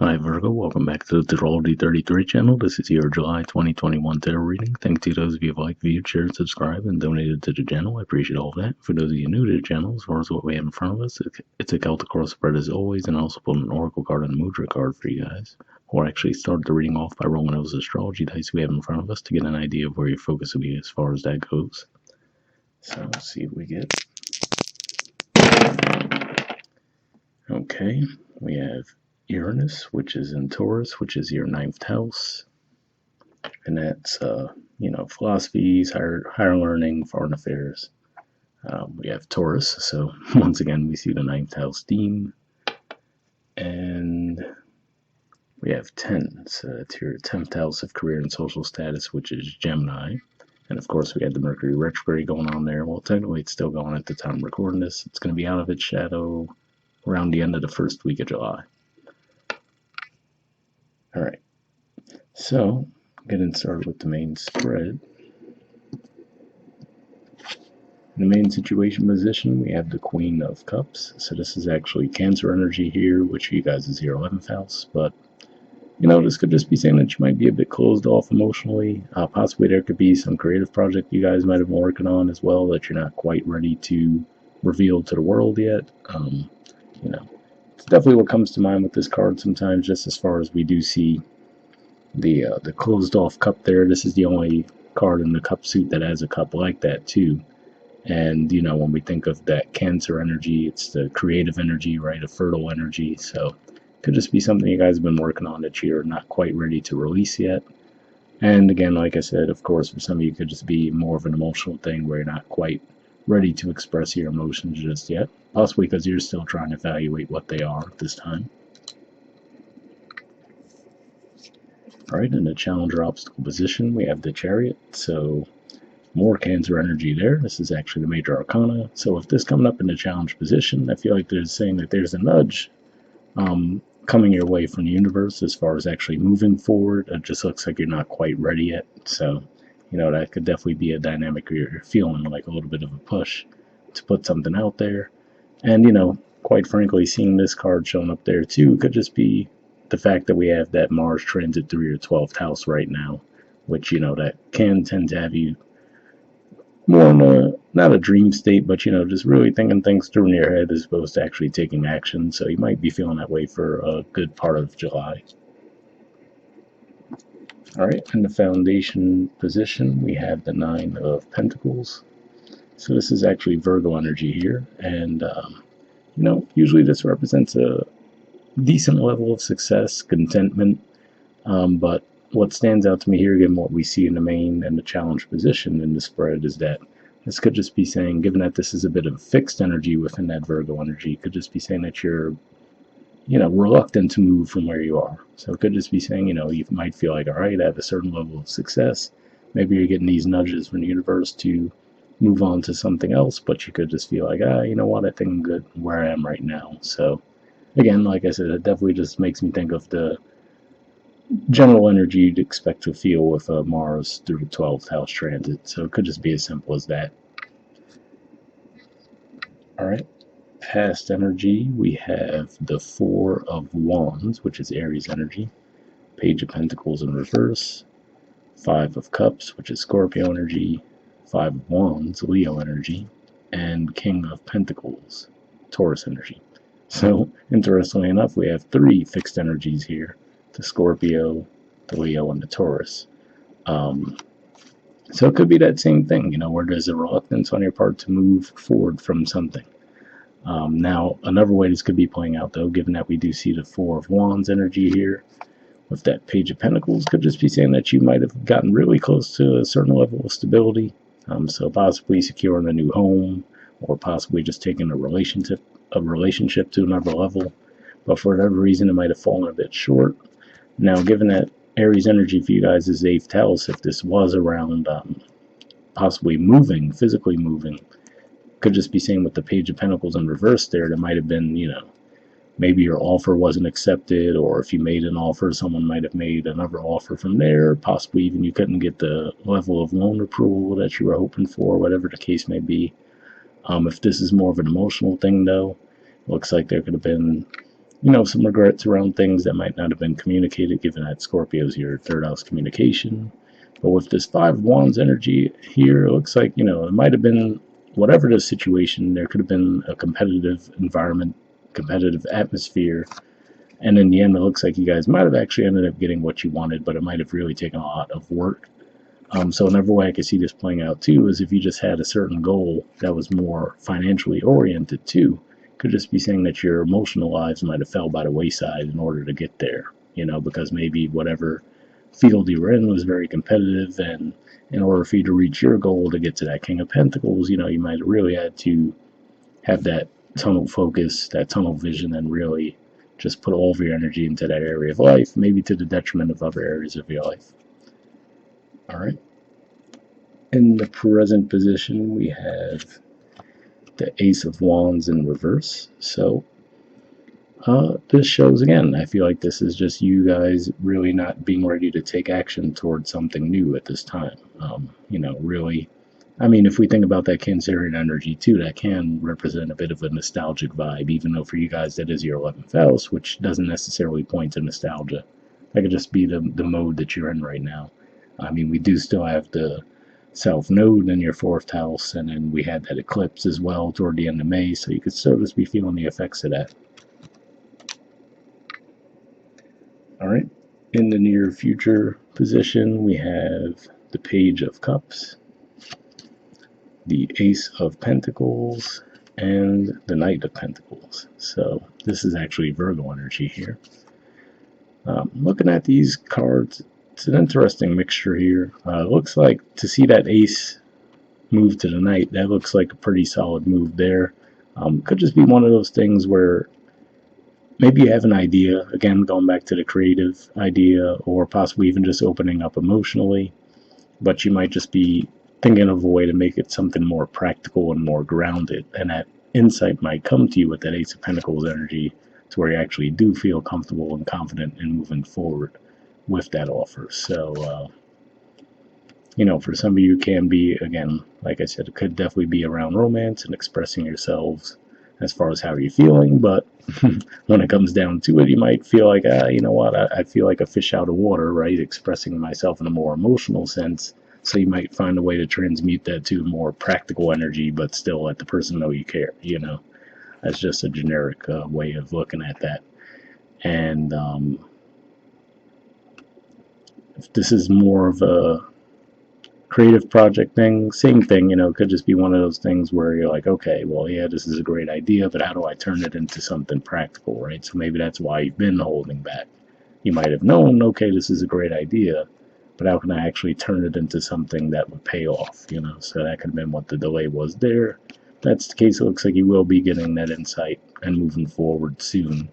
Hi Virgo, welcome back to the Astrology 33 channel. This is your July 2021 tarot reading. Thanks to those of you who liked, viewed, shared, subscribed, and donated to the channel. I appreciate all of that. For those of you new to the channel, as far as what we have in front of us, it's a Celtic cross spread as always, and I also pulled an Oracle card and a Mudra card for you guys. We'll actually start the reading off by rolling those astrology dice we have in front of us to get an idea of where your focus will be as far as that goes. So let's see what we get. Okay, we have Uranus, which is in Taurus, which is your 9th house. And that's, philosophies, higher learning, foreign affairs. We have Taurus, so once again, we see the 9th house theme. And we have 10, so that's your 10th house of career and social status, which is Gemini. And of course, we had the Mercury retrograde going on there. Well, technically, it's still going at the time of recording this. It's going to be out of its shadow around the end of the first week of July. All right, so getting started with the main spread. In the main situation position, we have the Queen of Cups. So this is actually Cancer energy here, which for you guys is your 11th house. But, this could just be saying that you might be a bit closed off emotionally. Possibly there could be some creative project you guys might have been working on as well that you're not quite ready to reveal to the world yet. It's definitely what comes to mind with this card sometimes, just as far as we do see the closed off cup there. This is the only card in the cup suit that has a cup like that too. And when we think of that Cancer energy, it's the creative energy, right? A fertile energy. So it could just be something you guys have been working on that you're not quite ready to release yet. And again, like I said, of course, for some of you, it could just be more of an emotional thing where you're not quite ready to express your emotions just yet, possibly because you're still trying to evaluate what they are at this time. All right, in the Challenger obstacle position, we have the Chariot. So more Cancer energy there. This is actually the major arcana. So if this coming up in the challenge position, I feel like there's saying that there's a nudge coming your way from the universe as far as actually moving forward. It just looks like you're not quite ready yet. So, that could definitely be a dynamic where you're feeling like a little bit of a push to put something out there. And, quite frankly, seeing this card showing up there too could just be the fact that we have that Mars transit through your 12th house right now, which, that can tend to have you more in not a dream state, but just really thinking things through in your head as opposed to actually taking action. So you might be feeling that way for a good part of July. All right, in the foundation position, we have the 9 of Pentacles. So this is actually Virgo energy here, and usually this represents a decent level of success, contentment, but what stands out to me here, again, what we see in the main and the challenge position in the spread, is that this could just be saying, given that this is a bit of fixed energy within that Virgo energy, it could just be saying that you're, reluctant to move from where you are. So it could just be saying, you might feel like, all right, I have a certain level of success. Maybe you're getting these nudges from the universe to move on to something else, but you could just feel like, you know what, I think I'm good where I am right now. So again, like I said, it definitely just makes me think of the general energy you'd expect to feel with Mars through the 12th house transit. So it could just be as simple as that. All right. Past energy, we have the 4 of Wands, which is Aries energy, Page of Pentacles in reverse, 5 of Cups, which is Scorpio energy, 5 of Wands, Leo energy, and King of Pentacles, Taurus energy. So, interestingly enough, we have 3 fixed energies here, the Scorpio, the Leo, and the Taurus. So it could be that same thing, where there's a reluctance on your part to move forward from something. Now, another way this could be playing out, though, given that we do see the 4 of Wands energy here, with that Page of Pentacles, could just be saying that you might have gotten really close to a certain level of stability. So possibly securing a new home, or possibly just taking a relationship to another level. But for whatever reason, it might have fallen a bit short. Now, given that Aries energy for you guys is 8th house, if this was around possibly moving, physically moving, could just be saying with the Page of Pentacles in reverse there might have been, maybe your offer wasn't accepted, or if you made an offer, someone might have made another offer from there, possibly even you couldn't get the level of loan approval that you were hoping for, whatever the case may be. If this is more of an emotional thing, though, looks like there could have been some regrets around things that might not have been communicated, given that Scorpio's your third house communication. But with this Five of Wands energy here, it looks like, it might have been, whatever the situation, there could have been a competitive environment, competitive atmosphere. And in the end, it looks like you guys might have actually ended up getting what you wanted, but it might have really taken a lot of work. So another way I could see this playing out too is if you just had a certain goal that was more financially oriented too. Could just be saying that your emotional lives might have fell by the wayside in order to get there, because maybe whatever field you were in was very competitive, and in order for you to reach your goal to get to that King of Pentacles, you might have really had to have that tunnel focus, that tunnel vision, and really just put all of your energy into that area of life, maybe to the detriment of other areas of your life. All right. In the present position, we have the Ace of Wands in reverse. So this shows, again, I feel like this is just you guys really not being ready to take action towards something new at this time. Really, if we think about that Cancerian energy too, that can represent a bit of a nostalgic vibe, even though for you guys that is your 11th house, which doesn't necessarily point to nostalgia. That could just be the mode that you're in right now. We do still have the South Node in your 4th house, and then we had that eclipse as well toward the end of May, so you could still just be feeling the effects of that. All right. In the near future position, we have the Page of Cups, the Ace of Pentacles, and the Knight of Pentacles. So this is actually Virgo energy here. Looking at these cards, it's an interesting mixture here. Looks like to see that Ace move to the Knight, that looks like a pretty solid move there. Could just be one of those things where maybe you have an idea, again, going back to the creative idea, or possibly even just opening up emotionally, but you might just be thinking of a way to make it something more practical and more grounded, and that insight might come to you with that Ace of Pentacles energy to where you actually do feel comfortable and confident in moving forward with that offer. So, for some of you, can be, again, like I said, it could definitely be around romance and expressing yourselves as far as how you're feeling, but when it comes down to it, you might feel like, you know what, I feel like a fish out of water, right? Expressing myself in a more emotional sense. So you might find a way to transmute that to more practical energy, but still let the person know you care, That's just a generic way of looking at that. And if this is more of a creative project thing, same thing, could just be one of those things where you're like, okay, well, yeah, this is a great idea, but how do I turn it into something practical, right? So maybe that's why you've been holding back. You might have known, okay, this is a great idea, but how can I actually turn it into something that would pay off, So that could have been what the delay was there. If that's the case, it looks like you will be getting that insight and moving forward soon.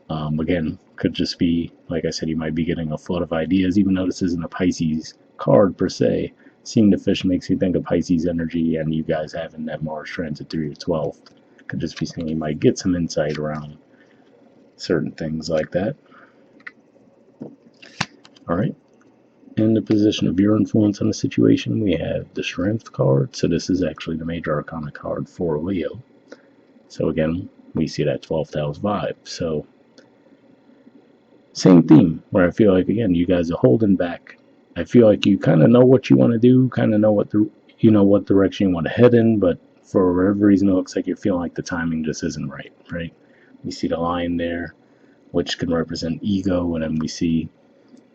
Again, could just be, like I said, you might be getting a flood of ideas, even though this isn't a Pisces card per se. Seeing the fish makes you think of Pisces energy, and you guys having that Mars transit through your 12th. Could just be saying you might get some insight around certain things like that. All right. In the position of your influence on the situation, we have the Strength card. So this is actually the major arcana card for Leo. So again, we see that 12th house vibe. So same theme, where I feel like, again, you guys are holding back. I feel like you kind of know what you want to do, kind of know what direction you want to head in, but for whatever reason, it looks like you're feeling like the timing just isn't right, right? We see the lion there, which can represent ego, and then we see,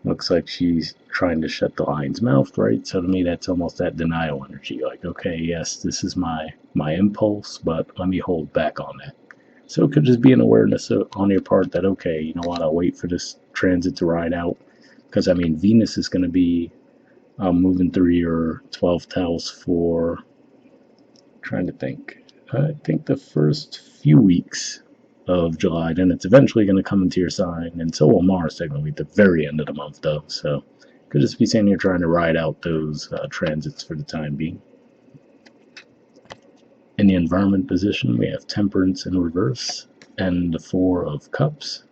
looks like she's trying to shut the lion's mouth, right? So to me, that's almost that denial energy, like, okay, yes, this is my impulse, but let me hold back on that. So it could just be an awareness on your part that, okay, you know what, I'll wait for this transit to ride out. Because, Venus is going to be moving through your 12th house for, trying to think, I think the first few weeks of July. Then it's eventually going to come into your sign, and so will Mars technically at the very end of the month, though. So could just be saying you're trying to ride out those transits for the time being. In the environment position, we have Temperance in reverse and the Four of Cups.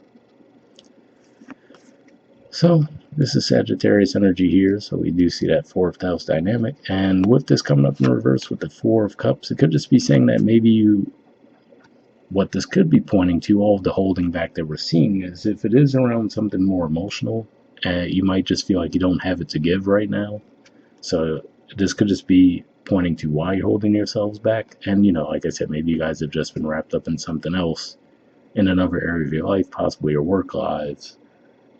So this is Sagittarius energy here, so we do see that 4th house dynamic. And with this coming up in reverse with the Four of Cups, it could just be saying that maybe you what this could be pointing to, all of the holding back that we're seeing, is if it is around something more emotional, you might just feel like you don't have it to give right now. So this could just be pointing to why you're holding yourselves back. And, like I said, maybe you guys have just been wrapped up in something else in another area of your life, possibly your work lives.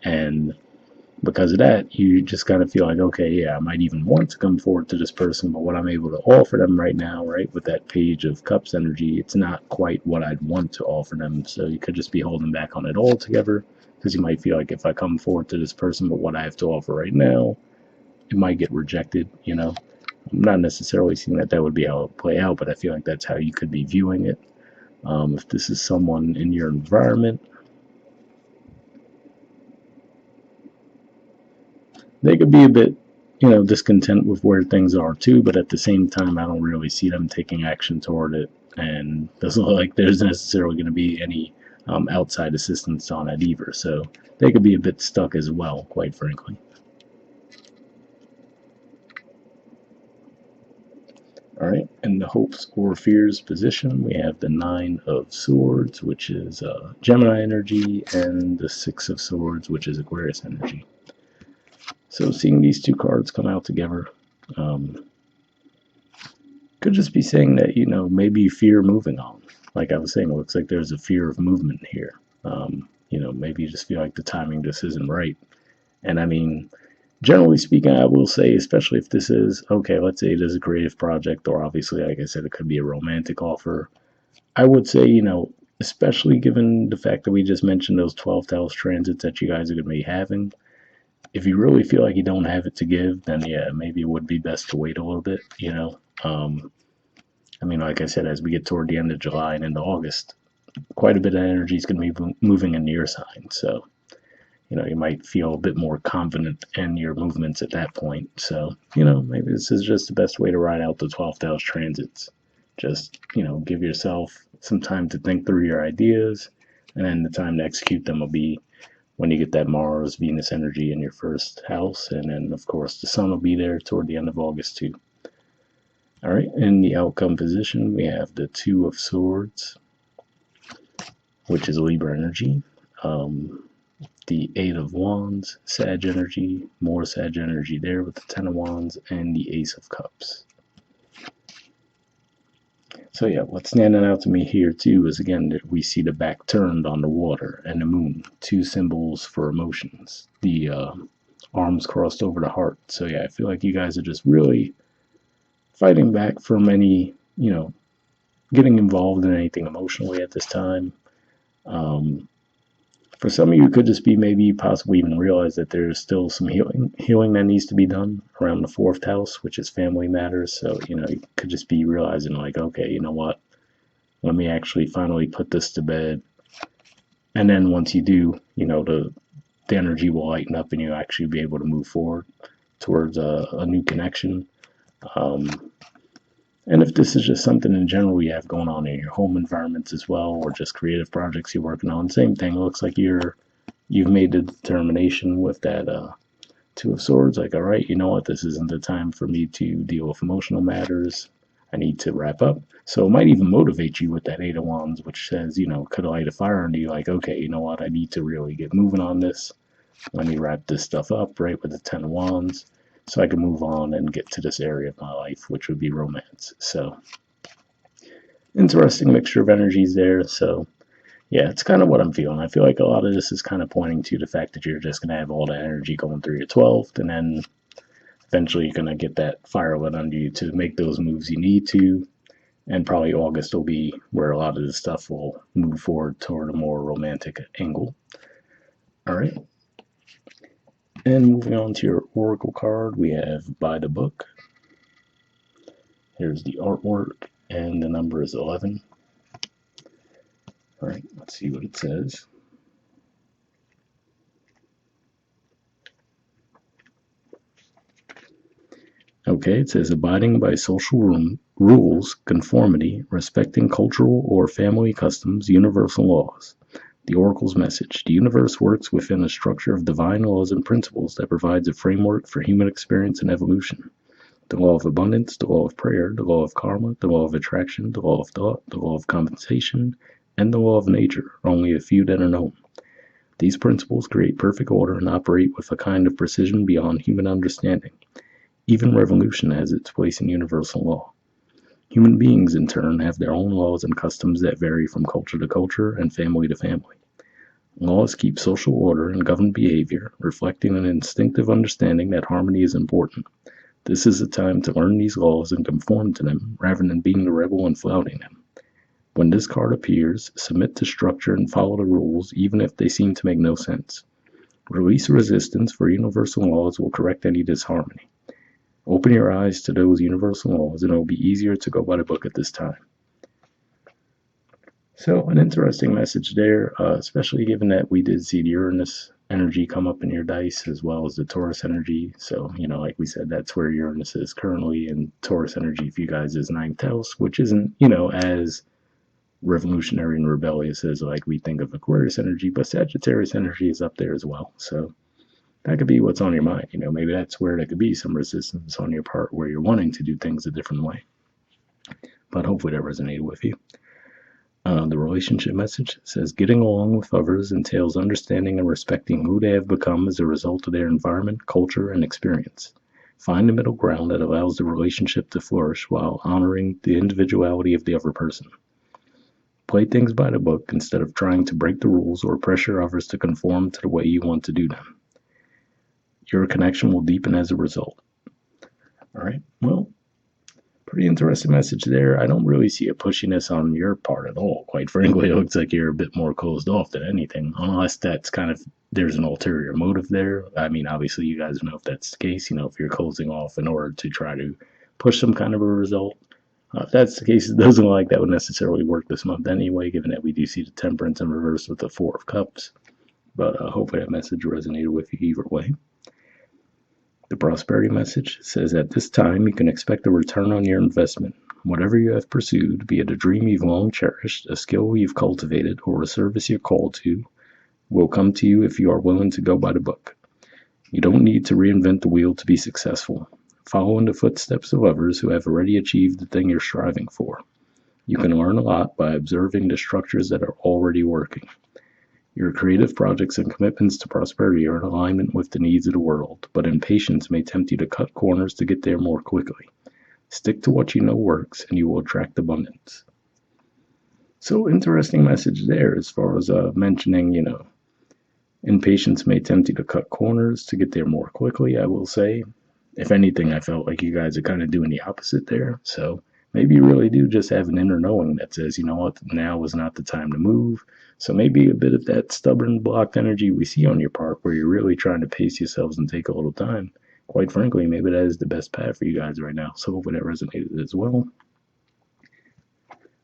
And because of that, you just kind of feel like, okay, yeah, I might even want to come forward to this person, but what I'm able to offer them right now, right, with that Page of Cups energy, it's not quite what I'd want to offer them. So you could just be holding back on it altogether, because you might feel like if I come forward to this person, but what I have to offer right now, it might get rejected. I'm not necessarily seeing that would be how it would play out, but I feel like that's how you could be viewing it. If this is someone in your environment, they could be a bit, discontent with where things are too, but at the same time, I don't really see them taking action toward it. And it doesn't look like there's necessarily going to be any outside assistance on it either. So they could be a bit stuck as well, quite frankly. All right, in the hopes or fears position, we have the Nine of Swords, which is Gemini energy, and the Six of Swords, which is Aquarius energy. So seeing these two cards come out together could just be saying that, maybe you fear moving on. Like I was saying, it looks like there's a fear of movement here. Maybe you just feel like the timing just isn't right. And I mean, generally speaking, I will say, especially if this is, okay, let's say it is a creative project, or obviously, like I said, it could be a romantic offer. I would say, especially given the fact that we just mentioned those 12th house transits that you guys are going to be having, if you really feel like you don't have it to give, then yeah, maybe it would be best to wait a little bit, like I said, as we get toward the end of July and into August, quite a bit of energy is going to be moving into your sign. So, you might feel a bit more confident in your movements at that point. So, maybe this is just the best way to ride out the 12th house transits. Just, give yourself some time to think through your ideas, and then the time to execute them will be when you get that Mars, Venus energy in your first house. And then, of course, the sun will be there toward the end of August, too. All right, in the outcome position, we have the Two of Swords, which is Libra energy. The Eight of Wands, Sag energy, more Sag energy there with the Ten of Wands, and the Ace of Cups. So yeah, what's standing out to me here too is, again, that we see the back turned on the water and the moon, two symbols for emotions. The arms crossed over the heart. So yeah, I feel like you guys are just really fighting back from any, getting involved in anything emotionally at this time. For some of you, it could just be maybe possibly even realize that there's still some healing that needs to be done around the fourth house, which is family matters. So, you could just be realizing, like, okay, you know what? Let me actually finally put this to bed. And then once you do, the energy will lighten up and you'll actually be able to move forward towards a new connection. And if this is just something in general you have going on in your home environments as well, or just creative projects you're working on, same thing. It looks like you've made the determination with that Two of Swords, like, all right, you know what, this isn't the time for me to deal with emotional matters. I need to wrap up. So it might even motivate you with that Eight of Wands, which says, could light a fire under you, like, okay, you know what, I need to really get moving on this. Let me wrap this stuff up, right, with the Ten of Wands, so I can move on and get to this area of my life, which would be romance. So, interesting mixture of energies there. So, yeah, it's kind of what I'm feeling. I feel like a lot of this is kind of pointing to the fact that you're just going to have all that energy going through your 12th, and then eventually you're going to get that fire lit under you to make those moves you need to. And probably August will be where a lot of this stuff will move forward toward a more romantic angle. All right. And moving on to your oracle card, we have By the Book. Here's the artwork, and the number is 11. All right, let's see what it says. Okay, it says abiding by social rules, conformity, respecting cultural or family customs, universal laws. The Oracle's message: the universe works within a structure of divine laws and principles that provides a framework for human experience and evolution. The law of abundance, the law of prayer, the law of karma, the law of attraction, the law of thought, the law of compensation, and the law of nature are only a few that are known. These principles create perfect order and operate with a kind of precision beyond human understanding. Even revolution has its place in universal law. Human beings, in turn, have their own laws and customs that vary from culture to culture and family to family. Laws keep social order and govern behavior, reflecting an instinctive understanding that harmony is important. This is a time to learn these laws and conform to them, rather than being the rebel and flouting them. When this card appears, submit to structure and follow the rules, even if they seem to make no sense. Release resistance, for universal laws will correct any disharmony. Open your eyes to those universal laws, and it will be easier to go by the book at this time. So, an interesting message there, especially given that we did see the Uranus energy come up in your dice as well as the Taurus energy. So, like we said, that's where Uranus is currently, and Taurus energy for you guys is 9th house, which isn't, as revolutionary and rebellious as like we think of Aquarius energy, but Sagittarius energy is up there as well. So, that could be what's on your mind. Maybe that's where there could be some resistance on your part where you're wanting to do things a different way. But hopefully that resonated with you. The relationship message says getting along with others entails understanding and respecting who they have become as a result of their environment, culture, and experience. Find a middle ground that allows the relationship to flourish while honoring the individuality of the other person. Play things by the book instead of trying to break the rules or pressure others to conform to the way you want to do them. Your connection will deepen as a result. All right, well, pretty interesting message there. I don't really see a pushiness on your part at all. Quite frankly, it looks like you're a bit more closed off than anything, unless that's kind of, there's an ulterior motive there. I mean, obviously, you guys know if that's the case, if you're closing off in order to try to push some kind of a result. If that's the case, it doesn't look like that would necessarily work this month anyway, given that we do see the Temperance in reverse with the Four of Cups. But hopefully that message resonated with you either way. The prosperity message says at this time you can expect a return on your investment. Whatever you have pursued, be it a dream you've long cherished, a skill you've cultivated, or a service you're called to, will come to you if you are willing to go by the book. You don't need to reinvent the wheel to be successful. Follow in the footsteps of others who have already achieved the thing you're striving for. You can learn a lot by observing the structures that are already working. Your creative projects and commitments to prosperity are in alignment with the needs of the world, but impatience may tempt you to cut corners to get there more quickly. Stick to what you know works, and you will attract abundance. So, interesting message there as far as mentioning, impatience may tempt you to cut corners to get there more quickly, I will say. If anything, I felt like you guys are kind of doing the opposite there. So, maybe you really do just have an inner knowing that says, what, now is not the time to move. So maybe a bit of that stubborn, blocked energy we see on your part where you're really trying to pace yourselves and take a little time. Quite frankly, maybe that is the best path for you guys right now. So hopefully that resonated as well.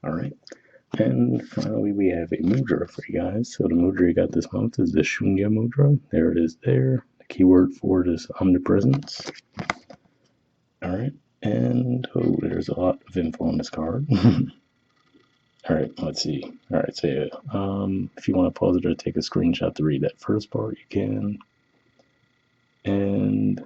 All right. And finally, we have a mudra for you guys. So the mudra you got this month is the Shunya mudra. There it is there. The keyword for it is omnipresence. All right. And, there's a lot of info on this card. All right, let's see. All right, so if you want to pause it or take a screenshot to read that first part, you can. And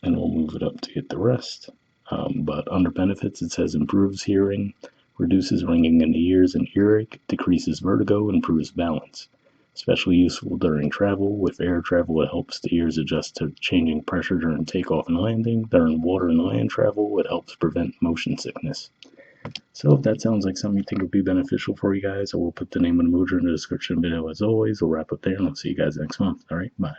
we'll move it up to get the rest. But under benefits, it says improves hearing, reduces ringing in the ears and earache, decreases vertigo, improves balance. Especially useful during travel. With air travel, it helps the ears adjust to changing pressure during takeoff and landing. During water and land travel, it helps prevent motion sickness. So if that sounds like something you think would be beneficial for you guys, I will put the name of the mudra in the description video as always. We'll wrap up there and I'll see you guys next month. All right, bye.